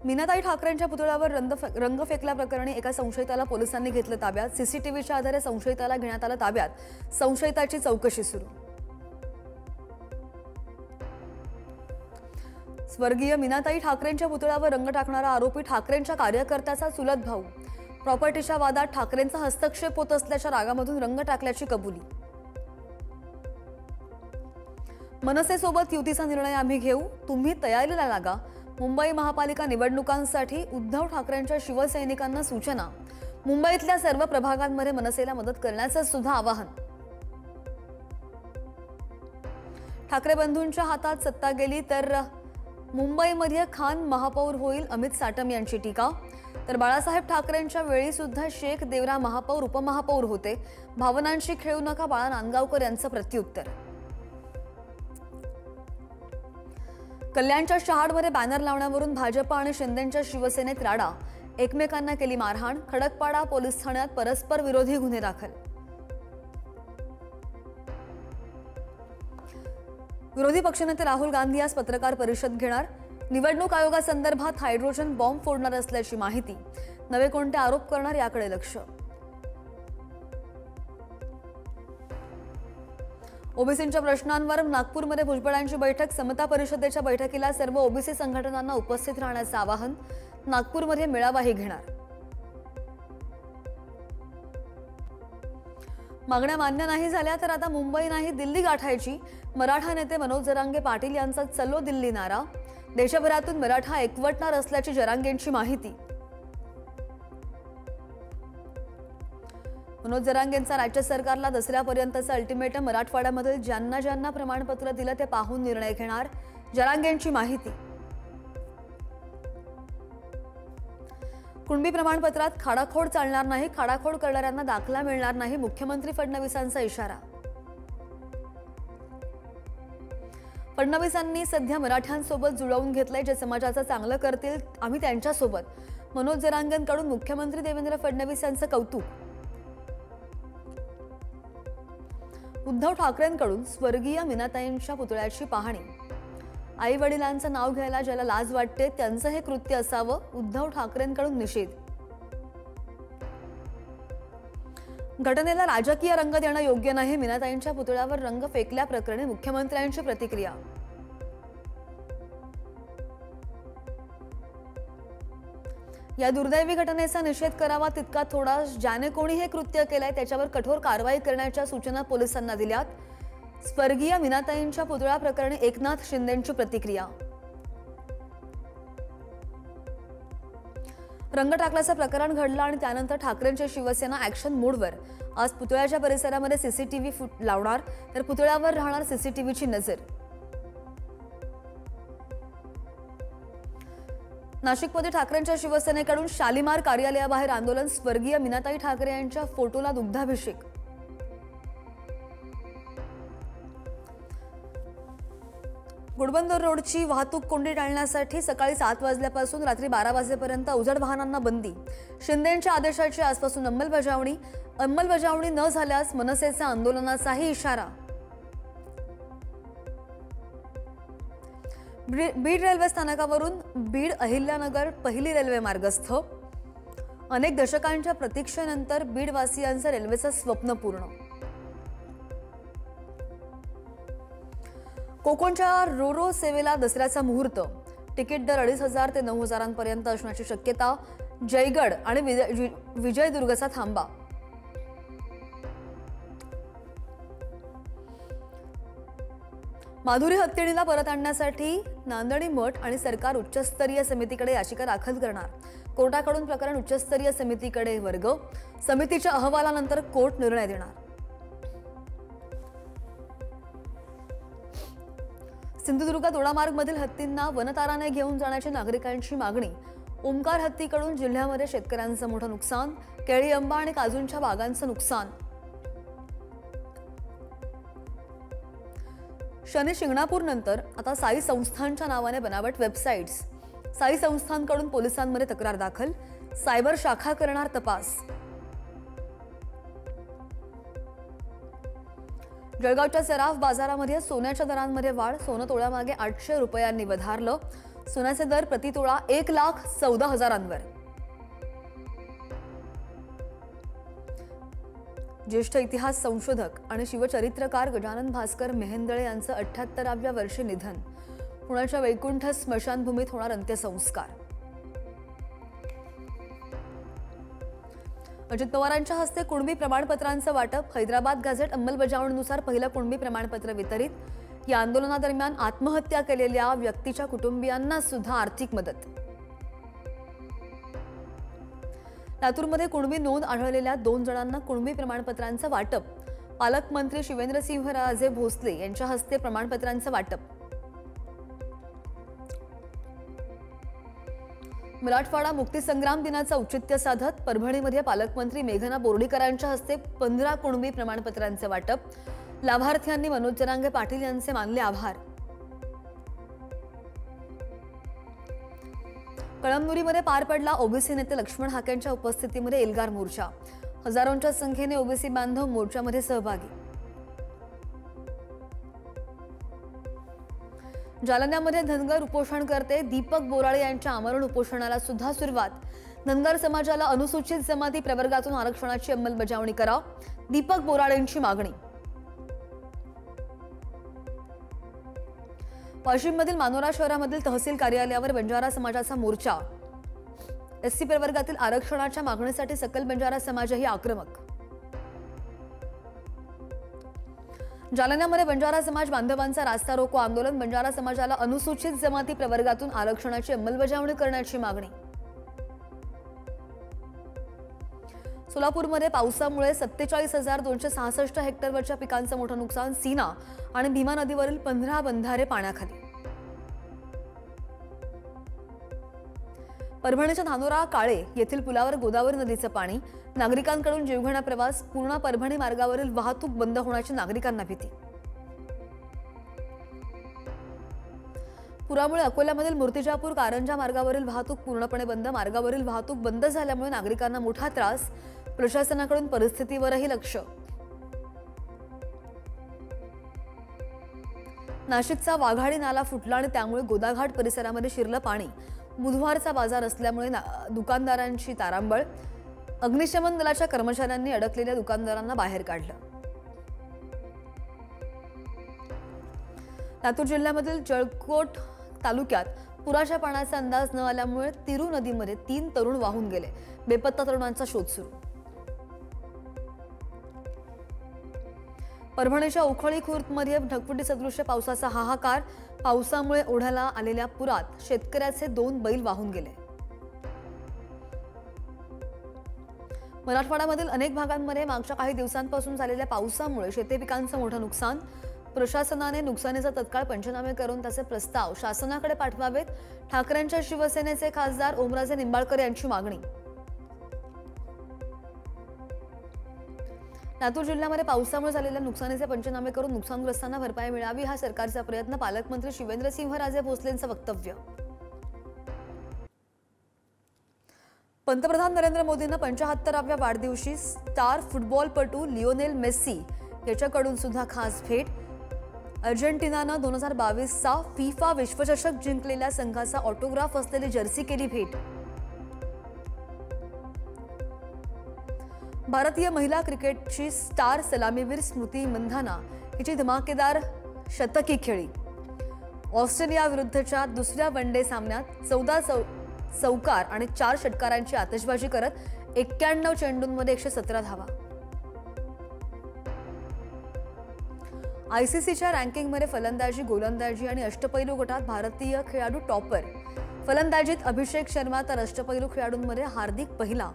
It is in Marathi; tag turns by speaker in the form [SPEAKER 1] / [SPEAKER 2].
[SPEAKER 1] मीनाताई ठाकरेंच्या पुतळ्यावर रंग फेकल्याप्रकरणी एका संशयिताला पोलिसांनी घेतलं ताब्यात। सीसीटीव्हीच्या आधारे संशयिताला घेण्यात आलं ताब्यात। संशयिताची चौकशी सुरू। स्वर्गीय मीनाताई ठाकरेंच्या पुतळ्यावर रंग टाकणारा आरोपी ठाकरेंच्या कार्यकर्त्याचा चुलत भाऊ। प्रॉपर्टीच्या वादात ठाकरेंचा हस्तक्षेप होत असल्याच्या रागामधून रंग टाकल्याची कबुली। मनसेसोबत युतीचा निर्णय आम्ही घेऊ, तुम्ही तयारीला लागा। मुंबई महापालिका निवडणुकांसाठी उद्धव ठाकरेंच्या शिवसैनिकांना सूचना। मुंबईतल्या सर्व प्रभागांमध्ये मनसेला मदत करण्याचं सुद्धा आवाहन। ठाकरे बंधूंच्या हातात सत्ता गेली तर मुंबईमध्ये खान महापौर होईल, अमित साटम यांची टीका। तर बाळासाहेब ठाकरेंच्या वेळी सुद्धा शेख देवरा महापौर उपमहापौर होते, भावनांशी खेळू नका, बाळा नांदगावकर यांचं प्रत्युत्तर। कल्याणच्या शहाडमध्ये बॅनर लावण्यावरून भाजप आणि शिंदेंच्या शिवसेनेत राडा। एकमेकांना केली मारहाण। खडकपाडा पोलीस ठाण्यात परस्पर विरोधी गुन्हे दाखल। विरोधी पक्षनेते राहुल गांधी आज पत्रकार परिषद घेणार। निवडणूक आयोगासंदर्भात हायड्रोजन बॉम्ब फोडणार असल्याची माहिती। नवे कोणते आरोप करणार याकडे लक्ष। ओबीसींच्या प्रश्नांवर नागपूरमध्ये भुजबळांची बैठक। समता परिषदेच्या बैठकीला सर्व ओबीसी संघटनांना उपस्थित राहण्याचं आवाहन। नागपूरमध्ये मेळावाही घेणार। मागण्या मान्य नाही झाल्या तर आता मुंबई नाही दिल्ली गाठायची। मराठा नेते मनोज जरांगे पाटील यांचा चलो दिल्ली नारा। देशभरातून मराठा एकवटणार असल्याची जरांगेंची माहिती। मनोज जरांगेंचा राज्य सरकारला दसऱ्यापर्यंतचा अल्टिमेटम। मराठवाड्यामधील ज्यांना ज्यांना प्रमाणपत्र दिलं ते पाहून निर्णय घेणार। जरांगेंची माहिती। कुणबी प्रमाणपत्रात खाडाखोड चालणार नाही, खाडाखोड करणाऱ्यांना दाखला मिळणार नाही, मुख्यमंत्री फडणवीसांचा इशारा। फडणवीसांनी सध्या मराठ्यांसोबत जुळवून घेतलंय, जे समाजाचं चांगलं करतील आम्ही त्यांच्यासोबत। मनोज जरांगेंकडून मुख्यमंत्री देवेंद्र फडणवीस यांचं कौतुक। उद्धव ठाकरेंकडून स्वर्गीय मीनाताईंच्या पुतळ्याची पाहणी। आई वडिलांचं नाव घ्यायला ज्याला लाज वाटते त्यांचं हे कृत्य असावं, उद्धव ठाकरेंकडून निषेध। घटनेला राजकीय रंग देणं योग्य नाही, मीनाताईंच्या पुतळ्यावर रंग फेकल्याप्रकरणी मुख्यमंत्र्यांची प्रतिक्रिया। या दुर्दैवी घटनेचा निषेध करावा तितका थोडा। ज्याने कोणी हे कृत्य केलंय त्याच्यावर कठोर कारवाई करण्याच्या सूचना पोलिसांना दिल्यात। स्वर्गीय मीनाताईंच्या पुतळा प्रकरणी एकनाथ शिंदेंची प्रतिक्रिया। रंग टाकल्याचं प्रकरण घडलं आणि त्यानंतर ठाकरेंची शिवसेना ऍक्शन मोडवर। आज पुतळ्याच्या परिसरामध्ये सीसीटीव्ही लावणार, तर पुतळ्यावर राहणार सीसीटीव्हीची नजर। नाशिकमध्ये ठाकरेंच्या शिवसेनेकडून शालिमार कार्यालयाबाहेर आंदोलन। स्वर्गीय मीनाताई ठाकरे यांच्या फोटोला दुग्धाभिषेक। घोडबंदर रोडची वाहतूक कोंडी टाळण्यासाठी सकाळी 7 वाजल्यापासून रात्री 12 वाजेपर्यंत अवजड वाहनांना बंदी। शिंदेंच्या आदेशाची आजपासून अंमलबजावणी न झाल्यास मनसेचा आंदोलनाचाही इशारा। बीड रेल्वे स्थानकावरून बीड अहिल्यानगर पहिली रेल्वे मार्गस्थ। अनेक दशकांच्या प्रतीक्षेनंतर बीडवासियांचं रेल्वेचं स्वप्न पूर्ण। कोकणच्या रोरो सेवेला दसऱ्याचा मुहूर्त। तिकीट दर 2,500 ते 9,000 असण्याची शक्यता। जयगड आणि विजयदुर्गचा थांबा। माधुरी हत्तीणीला परत आणण्यासाठी नांदणी मठ आणि सरकार उच्चस्तरीय समितीकडे याचिका दाखल करणार। कोर्टाकडून प्रकरण उच्चस्तरीय समितीकडे वर्ग। समितीच्या अहवालानंतर कोर्ट निर्णय देणार। सिंधुदुर्ग दोडामार्गमधील हत्तींना वनताराने घेऊन जाण्याची नागरिकांची मागणी। ओमकार हत्तीकडून जिल्ह्यामध्ये शेतकऱ्यांचं मोठं नुकसान। केळी, आंबा आणि काजूंच्या बागांचं नुकसान। शनी शिंगणापूर नंतर आता साई संस्थांच्या नावाने बनावट वेबसाईट्स। साई संस्थांकडून पोलिसांमध्ये तक्रार दाखल। सायबर शाखा करणार तपास। जळगावच्या सराफ बाजारामध्ये सोन्याच्या दरांमध्ये वाढ। सोनं तोळ्यामागे 800 रुपयांनी वधारलं। सोन्याचे दर प्रतितोळा 1,14,000 ज्येष्ठ इतिहास संशोधक आणि शिवचरित्रकार गजानन भास्कर मेहेंदळे यांचं 78व्या वर्षी निधन. पुण्याच्या वैकुंठ स्मशानभूमीत होणार अंत्यसंस्कार. अजित पवारांच्या हस्ते कुणबी प्रमाणपत्रांचं वाटप. हैदराबाद गॅझेट अंमलबजावणीनुसार पहिलं कुणबी प्रमाणपत्र वितरित. या आंदोलनादरम्यान आत्महत्या केलेल्या व्यक्तीच्या कुटुंबियांना सुद्धा आर्थिक मदत. लातूरमध्ये कुणबी नोंद आढळलेल्या 2 जणांना कुणबी प्रमाणपत्रांचं वाटप. पालकमंत्री शिवेंद्रसिंहराजे भोसले यांच्या हस्ते प्रमाणपत्रांचं वाटप. मराठवाडा मुक्तीसंग्राम दिनाचं औचित्य साधत परभणीमध्ये पालकमंत्री मेघना बोर्डीकरांच्या हस्ते 15 कुणबी प्रमाणपत्रांचे वाटप. लाभार्थ्यांनी मनोज जरांगे पाटील यांचे मानले आभार. कळमनुरीमध्ये पार पडला ओबीसी नेते लक्ष्मण हाकेंच्या उपस्थितीमध्ये एल्गार मोर्चा. हजारोंच्या संख्येने ओबीसी बांधव मोर्चामध्ये सहभागी. जालन्यामध्ये धनगर उपोषणकर्ते दीपक बोराळे यांच्या आमरण उपोषणाला सुद्धा सुरुवात. धनगर समाजाला अनुसूचित जमाती प्रवर्गातून आरक्षणाची अंमलबजावणी करा, दीपक बोराळेंची मागणी. वाशिममधील मानोरा शहरामधील तहसील कार्यालयावर बंजारा समाजाचा मोर्चा. एससी प्रवर्गातील आरक्षणाच्या मागणीसाठी सकल बंजारा समाजही आक्रमक. जालन्यामध्ये बंजारा समाज बांधवांचा रास्ता रोको आंदोलन. बंजारा समाजाला अनुसूचित जमाती प्रवर्गातून आरक्षणाची अंमलबजावणी करण्याची मागणी. सोलापूरमध्ये पावसामुळे 47,266 हेक्टरवरच्या पिकांचं मोठं नुकसान. सीना आणि भीमा नदीवरील 15 बंधारे पाण्याखाली. परभणीच्या धानोरा काळे येथील पुलावर गोदावरी नदीचं पाणी. नागरिकांकडून जीवघेणा प्रवास. पूर्ण परभणी मार्गावरील वाहतूक बंद होण्याची नागरिकांना भीती. पुरामुळे अकोल्यामधील मूर्तिजापूर कारंजा मार्गावरील वाहतूक पूर्णपणे बंद. मार्गावरील वाहतूक बंद झाल्यामुळे नागरिकांना मोठा त्रास. प्रशासनाकडून परिस्थितीवरही लक्ष. नाशिकचा वाघाडी नाला फुटला आणि त्यामुळे गोदाघाट परिसरामध्ये शिरलं पाणी. बुधवारचा बाजार असल्यामुळे दुकानदारांची तारांबळ. अग्निशमन दलाच्या कर्मचाऱ्यांनी अडकलेल्या दुकानदारांना बाहेर काढलं. लातूर जिल्ह्यामधील जळकोट तालुक्यात पुराच्या पाण्याचा अंदाज न आल्यामुळे तिरू नदीमध्ये 3 तरुण वाहून गेले. बेपत्ता तरुणांचा शोध सुरू. परभणीच्या उखळी खुर्दमध्ये ढगफुटी सदृश्य पावसाचा हाहाकार. पावसामुळे ओढ्याला आलेल्या पुरात शेतकऱ्याचे 2 बैल वाहून गेले. मराठवाड्यामधील अनेक भागांमध्ये मागच्या काही दिवसांपासून झालेल्या पावसामुळे शेती पिकांचं मोठं नुकसान. प्रशासनाने नुकसानीचा तत्काळ पंचनामे करून त्याचे प्रस्ताव शासनाकडे पाठवावेत. ठाकरेंच्या शिवसेनेचे खासदार ओमराजे निंबाळकर यांची मागणी. लातूर जिल्ह्यामध्ये पावसामुळे झालेल्या नुकसानीचे पंचनामे करून नुकसानग्रस्तांना भरपाई मिळावी हा सरकारचा प्रयत्न. पालकमंत्री शिवेंद्रसिंहराजे भोसलेंचं वक्तव्य. पंतप्रधान नरेंद्र मोदींना 75व्या वाढदिवशी स्टार फुटबॉलपटू लिओनेल मेस्सी याच्याकडून सुद्धा खास भेट. अर्जेंटिनानं 2022चा फिफा विश्वचषक जिंकलेल्या संघाचा ऑटोग्राफ असलेली जर्सी केली भेट. भारतीय महिला क्रिकेटची स्टार सलामीवीर स्मृती मंधाना हिची धमाकेदार शतकी खेळी. ऑस्ट्रेलिया विरुद्धच्या दुसऱ्या वनडे सामन्यात 14 चौकार आणि 4 षटकारांची आतषबाजी करत 91 चेंडूंमध्ये 117 धावा. आयसीसीच्या रँकिंगमध्ये फलंदाजी, गोलंदाजी आणि अष्टपैलू गटात भारतीय खेळाडू टॉपर. फलंदाजीत अभिषेक शर्मा तर अष्टपैलू खेळाडूंमध्ये हार्दिक पहिला.